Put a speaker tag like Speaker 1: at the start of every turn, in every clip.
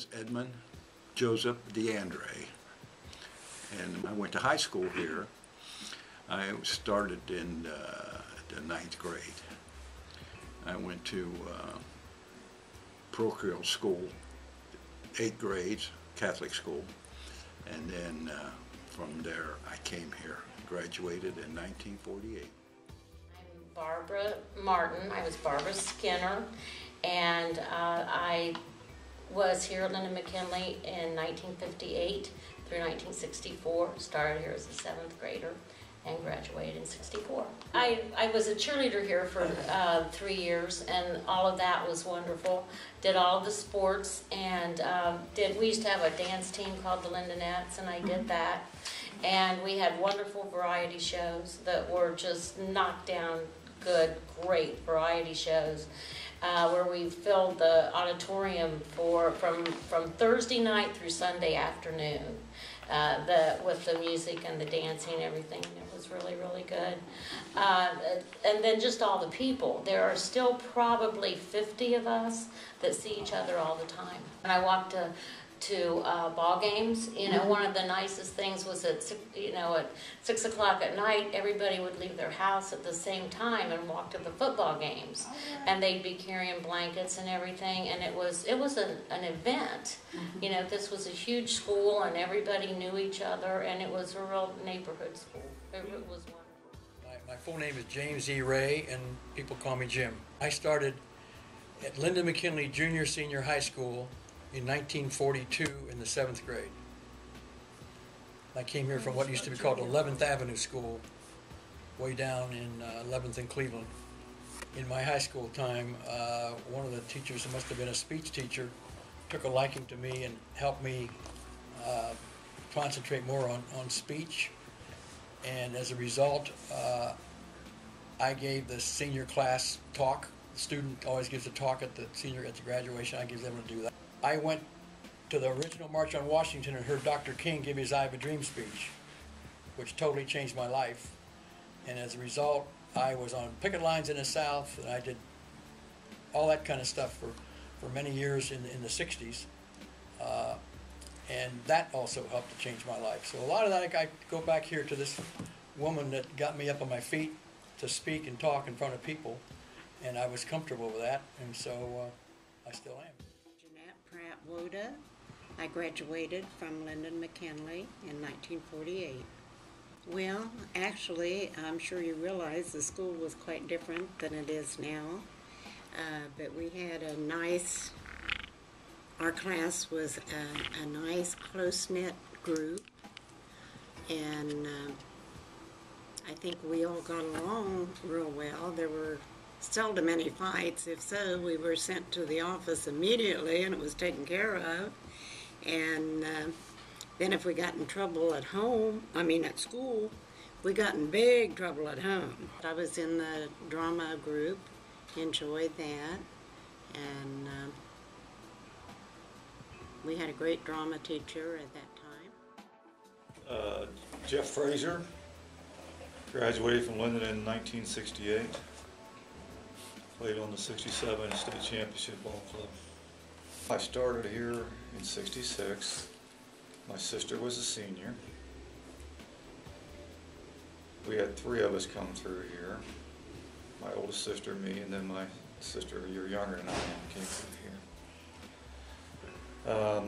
Speaker 1: is Edmund Joseph DeAndre, and I went to high school here. I started in the 9th grade. I went to parochial school, 8th grade, Catholic school, and then from there I came here, graduated in 1948.
Speaker 2: I'm Barbara Martin. I was Barbara Skinner, and I was here at Linden McKinley in 1958 through 1964. Started here as a 7th grader and graduated in 64. I was a cheerleader here for 3 years, and all of that was wonderful. Did all of the sports, and we used to have a dance team called the Lindenettes, and I did that. And we had wonderful variety shows that were just knocked down good, great variety shows, where we filled the auditorium from Thursday night through Sunday afternoon, with the music and the dancing and everything. And it was really, really good. And then just all the people. There are still probably 50 of us that see each other all the time. And I walked to ball games. You know, one of the nicest things was at 6 o'clock at night, everybody would leave their house at the same time and walk to the football games, and they'd be carrying blankets and everything, and it was an event. You know, this was a huge school, and everybody knew each other, and it was a real neighborhood school. It was wonderful.
Speaker 3: My full name is James E. Ray, and people call me Jim. I started at Linden McKinley Junior Senior High School in 1942 in the 7th grade. I came here from what used to be called 11th Avenue School, way down in 11th and Cleveland. In my high school time, one of the teachers, who must have been a speech teacher, took a liking to me and helped me concentrate more on speech. And as a result, I gave the senior class talk. The student always gives a talk at the graduation. I give them to do that. I went to the original March on Washington and heard Dr. King give his I Have a Dream speech, which totally changed my life. And as a result, I was on picket lines in the South, and I did all that kind of stuff for many years in the 60s. And that also helped to change my life. So a lot of that, I go back here to this woman that got me up on my feet to speak and talk in front of people, and I was comfortable with that, and so I still am.
Speaker 4: Pratt Woda. I graduated from Linden McKinley in 1948. Well, actually, I'm sure you realize the school was quite different than it is now, but we had our class was a nice close-knit group, and I think we all got along real well. There were seldom any fights. If so, we were sent to the office immediately and it was taken care of. And then if we got in trouble at school, we got in big trouble at home. I was in the drama group, enjoyed that, and we had a great drama teacher at that
Speaker 5: time. Jeff Fraser, graduated from Linden in 1968. Played on the 67 State Championship Ball Club. I started here in 66. My sister was a senior. We had 3 of us come through here. My oldest sister, me, and then my sister, a year younger than I am, came through here.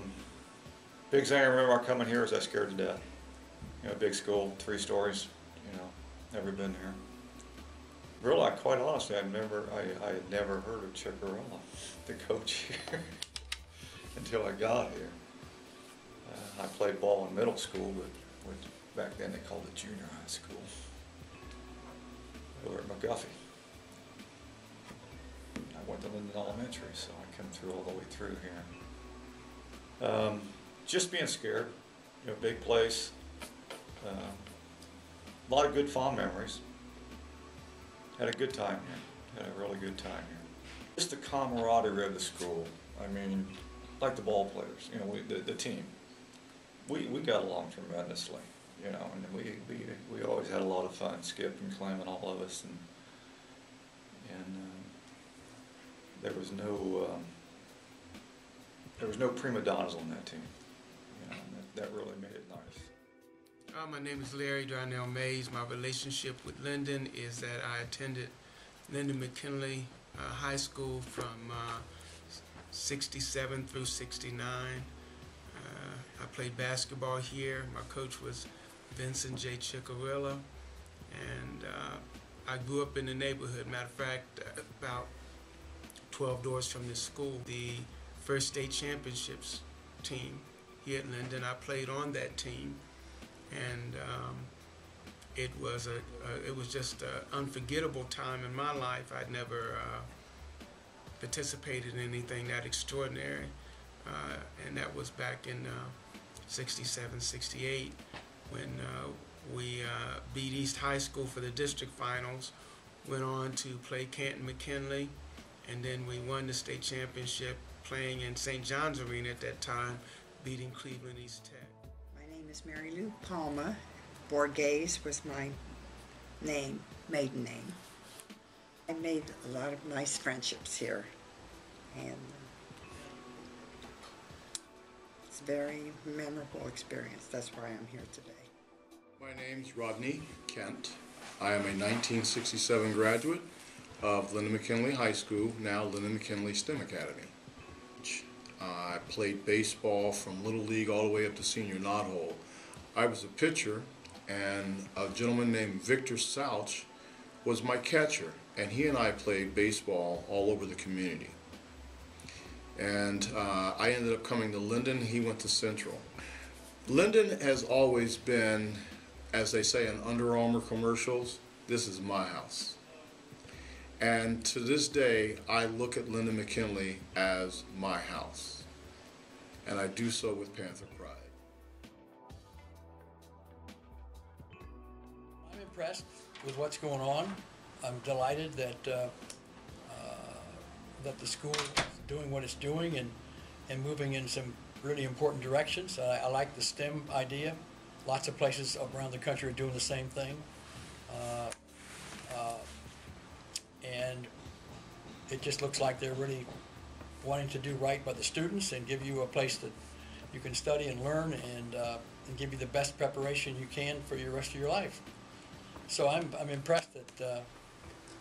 Speaker 5: Big thing I remember coming here is I scared to death. You know, big school, 3 stories, you know, never been here. Really, quite honestly, I had never heard of Chicarella, the coach here, until I got here. I played ball in middle school, but back then they called it junior high school. Over at McGuffey. I went to Linden Elementary, so I come through all the way through here. Just being scared, you know, big place. A lot of good fond memories. Had a good time here. Had a really good time here. Just the camaraderie of the school. I mean, like the ball players, you know, the team. We got along tremendously, you know, and we always had a lot of fun. Skip and Clem and all of us, and there was no there was no prima donnas on that team. You know, and that really made it nice.
Speaker 6: My name is Larry Darnell Mays. My relationship with Linden is that I attended Linden McKinley High School from 67 through 69. I played basketball here. My coach was Vincent J. Ciccarilla, and I grew up in the neighborhood. Matter of fact, about 12 doors from this school, the first state championships team here at Linden, I played on that team, and it was just an unforgettable time in my life. I'd never participated in anything that extraordinary, and that was back in 67, 68, when we beat East High School for the district finals, went on to play Canton McKinley, and then we won the state championship playing in St. John's Arena at that time, beating Cleveland East Tech.
Speaker 7: My name is Mary Lou Palma. Borghese was my name, maiden name. I made a lot of nice friendships here, and it's a very memorable experience. That's why I'm here today.
Speaker 8: My name's Rodney Kent. I am a 1967 graduate of Linden McKinley High School, now Linden McKinley STEM Academy. I played baseball from Little League all the way up to senior knothole. I was a pitcher, and a gentleman named Victor Souch was my catcher, and he and I played baseball all over the community. And I ended up coming to Linden. He went to Central. Linden has always been, as they say in Under Armour commercials, this is my house. And to this day, I look at Linden McKinley as my house. And I do so with Panther pride.
Speaker 3: I'm impressed with what's going on. I'm delighted that that the school is doing what it's doing and moving in some really important directions. I like the STEM idea. Lots of places around the country are doing the same thing. And it just looks like they're really wanting to do right by the students and give you a place that you can study and learn and give you the best preparation you can for your rest of your life. So I'm impressed that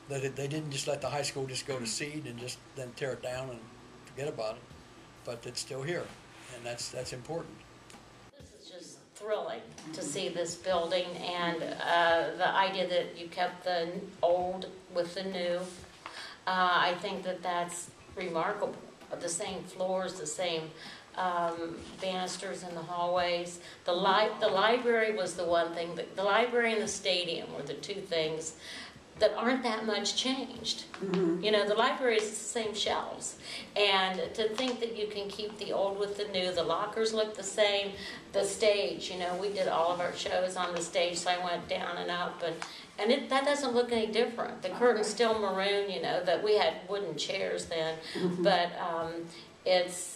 Speaker 3: they didn't just let the high school just go to seed and just then tear it down and forget about it, but it's still here, and that's important.
Speaker 2: This is just thrilling to see this building, and the idea that you kept the old with the new. I think that that's remarkable. The same floors, the same banisters in the hallways. The library was the one thing. The library and the stadium were the two things that aren't that much changed. Mm-hmm. You know, the library is the same shelves. And to think that you can keep the old with the new, the lockers look the same, the stage, you know, we did all of our shows on the stage, so I went down and up, and that doesn't look any different. The curtain's still maroon, you know, that we had wooden chairs then, mm-hmm. But it's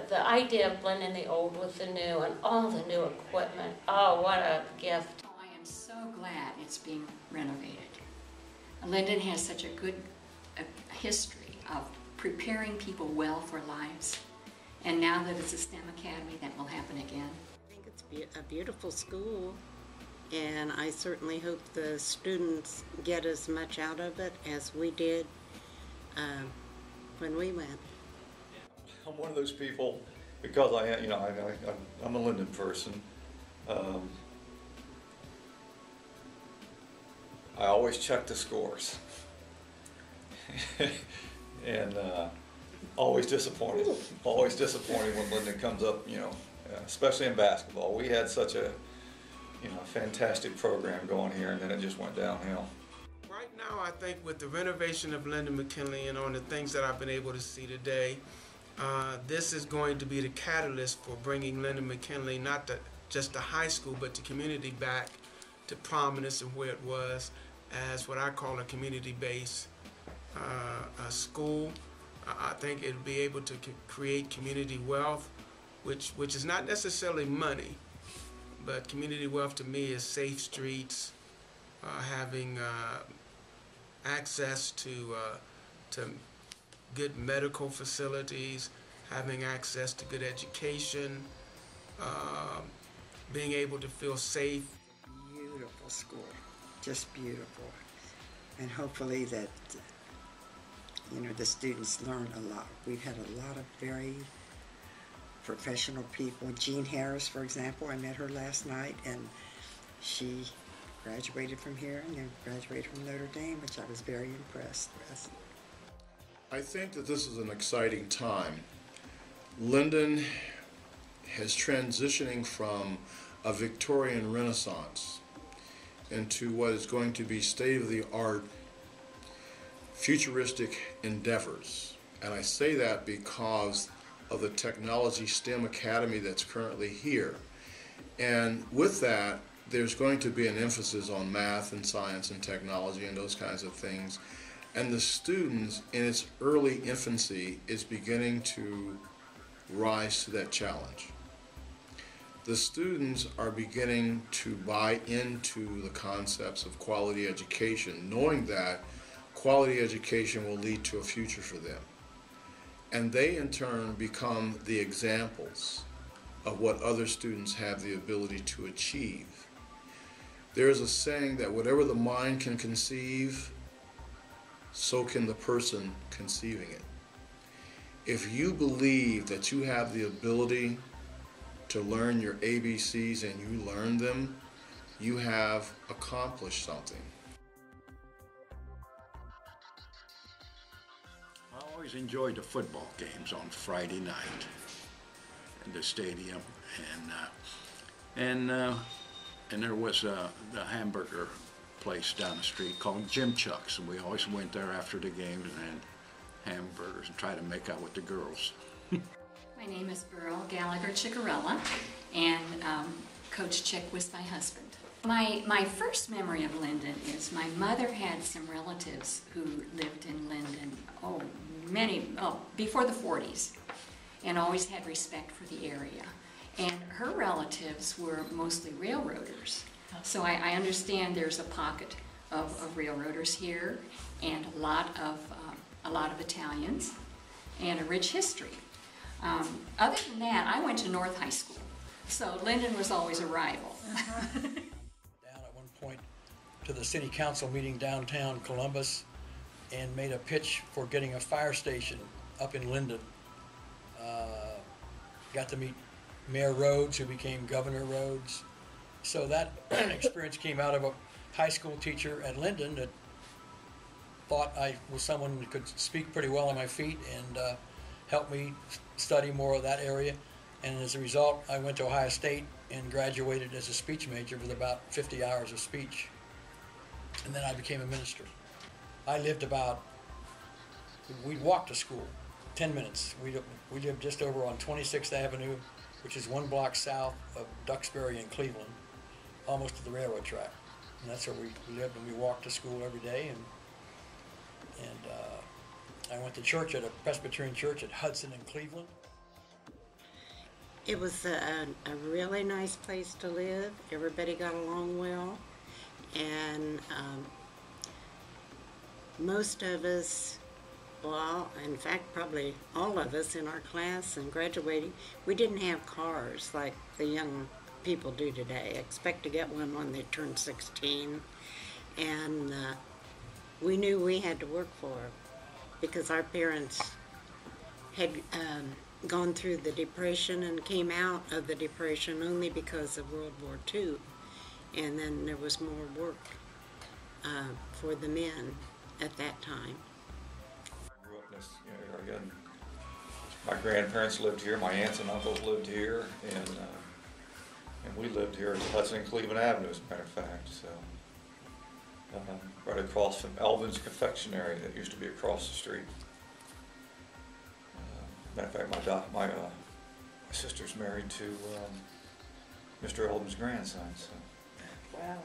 Speaker 2: the idea of blending the old with the new and all the new equipment. Oh, what a gift.
Speaker 9: I am so glad it's being renovated. Linden has such a good history of preparing people well for lives, and now that it's a STEM academy, that will happen again.
Speaker 4: I think it's a beautiful school, and I certainly hope the students get as much out of it as we did when we went.
Speaker 5: I'm one of those people, because I'm a Linden person. I always check the scores, and always disappointed. Always disappointed when Linden comes up, you know, especially in basketball. We had such a, fantastic program going here, and then it just went downhill.
Speaker 6: Right now, I think with the renovation of Linden McKinley and on the things that I've been able to see today, this is going to be the catalyst for bringing Linden McKinley, not just the high school, but the community back to prominence and where it was as what I call a community-based school. I think it'll be able to create community wealth, which is not necessarily money, but community wealth to me is safe streets, having access to good medical facilities, having access to good education, being able to feel safe.
Speaker 7: Beautiful school, just beautiful. And hopefully that, the students learn a lot. We've had a lot of very professional people. Jean Harris, for example, I met her last night, and she graduated from here and then graduated from Notre Dame, which I was very impressed with.
Speaker 8: I think that this is an exciting time. Linden is transitioning from a Victorian Renaissance into what is going to be state-of-the-art futuristic endeavors. And I say that because of the Technology STEM Academy that's currently here. And with that, there's going to be an emphasis on math and science and technology and those kinds of things. And the students, in its early infancy, is beginning to rise to that challenge. The students are beginning to buy into the concepts of quality education, knowing that quality education will lead to a future for them. And they, in turn, become the examples of what other students have the ability to achieve. There is a saying that whatever the mind can conceive, so can the person conceiving it. If you believe that you have the ability to learn your ABCs and you learn them, you have accomplished something.
Speaker 1: I always enjoyed the football games on Friday night in the stadium, and there was the hamburger place down the street called Jim Chuck's, and we always went there after the games and had hamburgers and tried to make out with the girls.
Speaker 9: My name is Burl Gallagher Chickarella, and Coach Chick was my husband. My first memory of Linden is my mother had some relatives who lived in Linden, before the 40s, and always had respect for the area. And her relatives were mostly railroaders. So I understand there's a pocket of railroaders here, and a lot of Italians, and a rich history. Other than that, I went to North High School, so Linden was always a rival.
Speaker 3: Down at one point to the city council meeting downtown Columbus and made a pitch for getting a fire station up in Linden. Got to meet Mayor Rhodes, who became Governor Rhodes. So that experience came out of a high school teacher at Linden that thought I was someone who could speak pretty well on my feet and helped me study more of that area. And as a result, I went to Ohio State and graduated as a speech major with about 50 hours of speech. And then I became a minister. I lived we'd walk to school 10 minutes. We lived just over on 26th Avenue, which is 1 block south of Duxbury and Cleveland, almost to the railroad track. And that's where we lived, and we walked to school every day. And I went to church at a Presbyterian church at Hudson in Cleveland.
Speaker 4: It was a really nice place to live. Everybody got along well. And most of us, well, in fact, probably all of us in our class and graduating, we didn't have cars like the young people do today. Expect to get one when they turn 16. And we knew we had to work for it because our parents had gone through the Depression and came out of the Depression only because of World War II. And then there was more work for the men at that time.
Speaker 5: I grew up in this, again, my grandparents lived here, my aunts and uncles lived here, and we lived here at Hudson and Cleveland Avenue, as a matter of fact, so. Right across from Elvin's Confectionery that used to be across the street. Matter of fact, my sister's married to Mr. Elvin's grandson, so.
Speaker 7: Wow.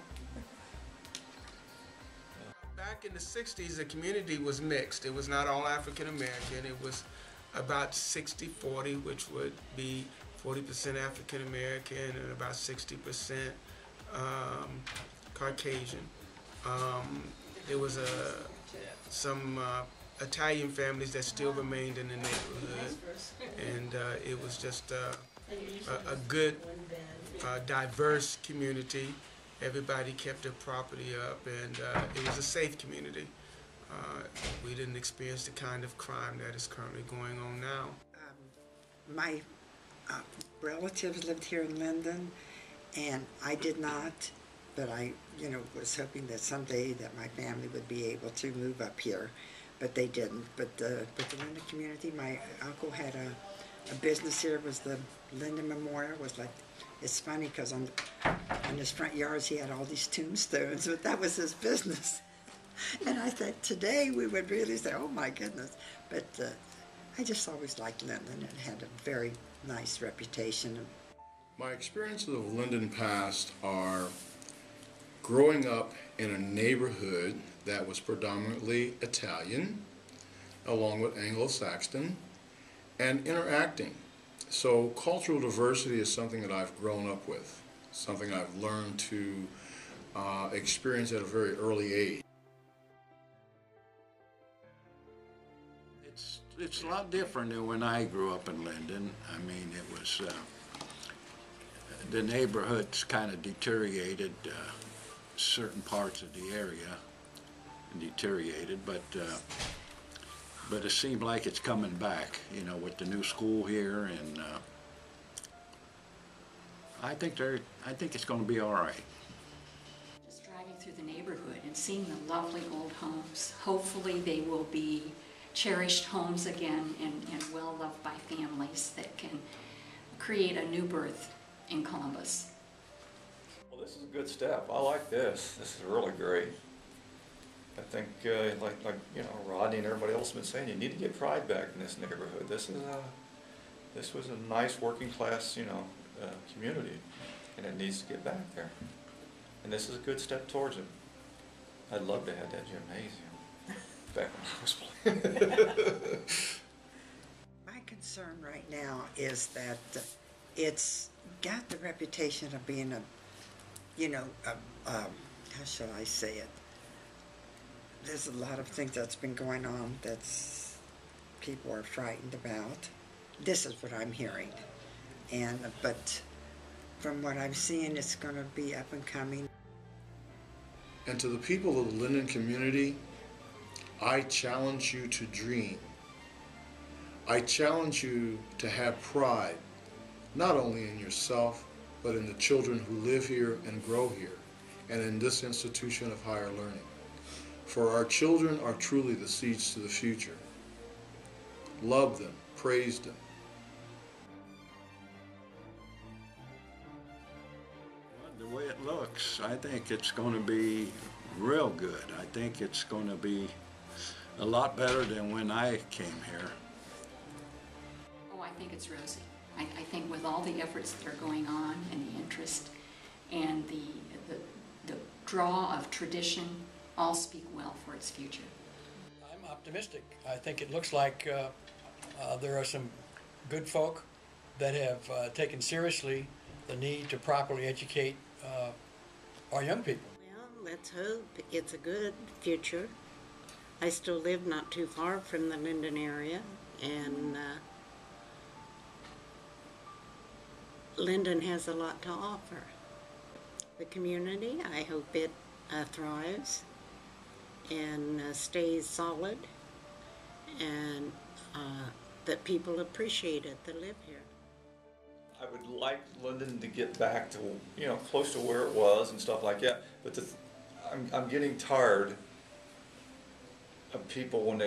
Speaker 6: Back in the 60s, the community was mixed. It was not all African American. It was about 60-40, which would be 40% African American and about 60% Caucasian. There was some Italian families that still remained in the neighborhood, and it was just a good, diverse community. Everybody kept their property up, and it was a safe community. We didn't experience the kind of crime that is currently going on now.
Speaker 7: My relatives lived here in Linden, and I did not, but I, was hoping that someday that my family would be able to move up here, but they didn't. But the Linden community, my uncle had a business here. It was the Linden Memorial. It was like, it's funny because on his front yards he had all these tombstones, but that was his business. And I thought today we would really say, oh my goodness. But I just always liked Linden. It had a very nice reputation.
Speaker 8: My experiences of Linden past are growing up in a neighborhood that was predominantly Italian, along with Anglo-Saxon, and interacting. So cultural diversity is something that I've grown up with, something I've learned to experience at a very early age.
Speaker 1: It's a lot different than when I grew up in Linden. I mean, it was, the neighborhood's kind of deteriorated, certain parts of the area deteriorated, but it seemed like it's coming back, with the new school here, and I think it's going to be all right.
Speaker 9: Just driving through the neighborhood and seeing the lovely old homes, hopefully they will be cherished homes again and well loved by families that can create a new birth in Columbus.
Speaker 5: Well, this is a good step. I like this. This is really great. I think, like Rodney and everybody else has been saying, you need to get pride back in this neighborhood. This was a nice working class, community, and it needs to get back there. And this is a good step towards it. I'd love to have that gymnasium back when I was playing.
Speaker 7: My concern right now is that it's got the reputation of being how shall I say it? There's a lot of things that's been going on that's people are frightened about. This is what I'm hearing, but from what I'm seeing, it's going to be up and coming.
Speaker 8: And to the people of the Linden community, I challenge you to dream. I challenge you to have pride, not only in yourself, but in the children who live here and grow here, and in this institution of higher learning. For our children are truly the seeds to the future. Love them, praise them.
Speaker 1: The way it looks, I think it's going to be real good. I think it's going to be a lot better than when I came here.
Speaker 9: Oh, I think it's rosy. I think with all the efforts that are going on and the interest and the draw of tradition all speak well for its future.
Speaker 3: I'm optimistic. I think it looks like there are some good folk that have taken seriously the need to properly educate our young people.
Speaker 4: Well, let's hope it's a good future. I still live not too far from the Linden area, and Linden has a lot to offer. The community, I hope it thrives and stays solid, and that people appreciate it that live here.
Speaker 5: I would like Linden to get back to, close to where it was and stuff like that, but I'm getting tired of people when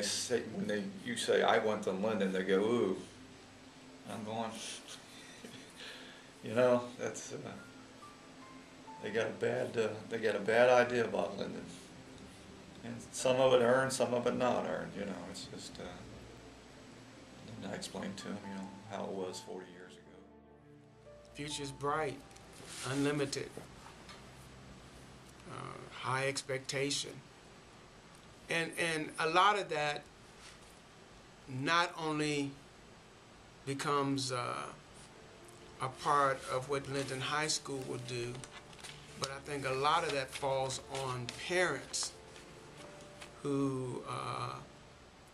Speaker 5: you say I went to Linden, they go ooh. I'm going, that's they got a bad idea about Linden, and some of it earned, some of it not earned. It's just. And I explained to him, how it was 40 years ago.
Speaker 6: Future's bright, unlimited, high expectation. And a lot of that not only becomes a part of what Linden High School will do, but I think a lot of that falls on parents who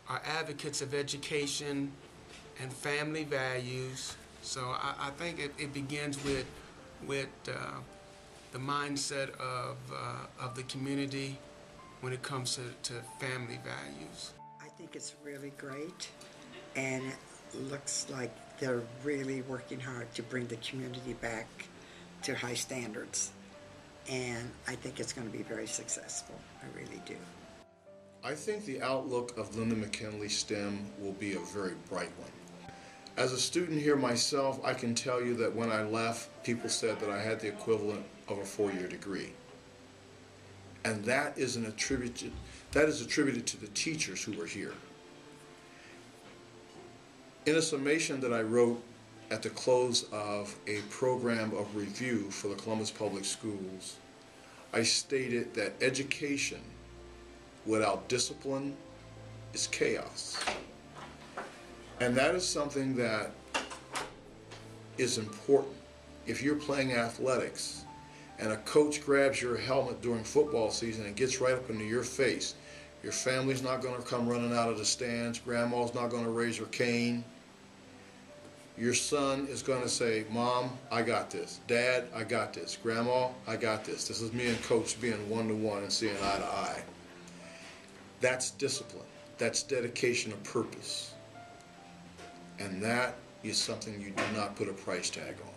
Speaker 6: are advocates of education and family values. So I think it begins with the mindset of the community when it comes to family values.
Speaker 7: I think it's really great, and it looks like they're really working hard to bring the community back to high standards. And I think it's going to be very successful. I really do.
Speaker 8: I think the outlook of Linden McKinley STEM will be a very bright one. As a student here myself, I can tell you that when I left, people said that I had the equivalent of a 4-year degree. And that is attributed to the teachers who were here. In a summation that I wrote at the close of a program of review for the Columbus Public Schools, I stated that education without discipline is chaos. And that is something that is important. If you're playing athletics and a coach grabs your helmet during football season and gets right up into your face, your family's not going to come running out of the stands, grandma's not going to raise her cane. Your son is going to say, Mom, I got this. Dad, I got this. Grandma, I got this. This is me and Coach being one-to-one and seeing eye to eye. That's discipline. That's dedication of purpose. And that is something you do not put a price tag on.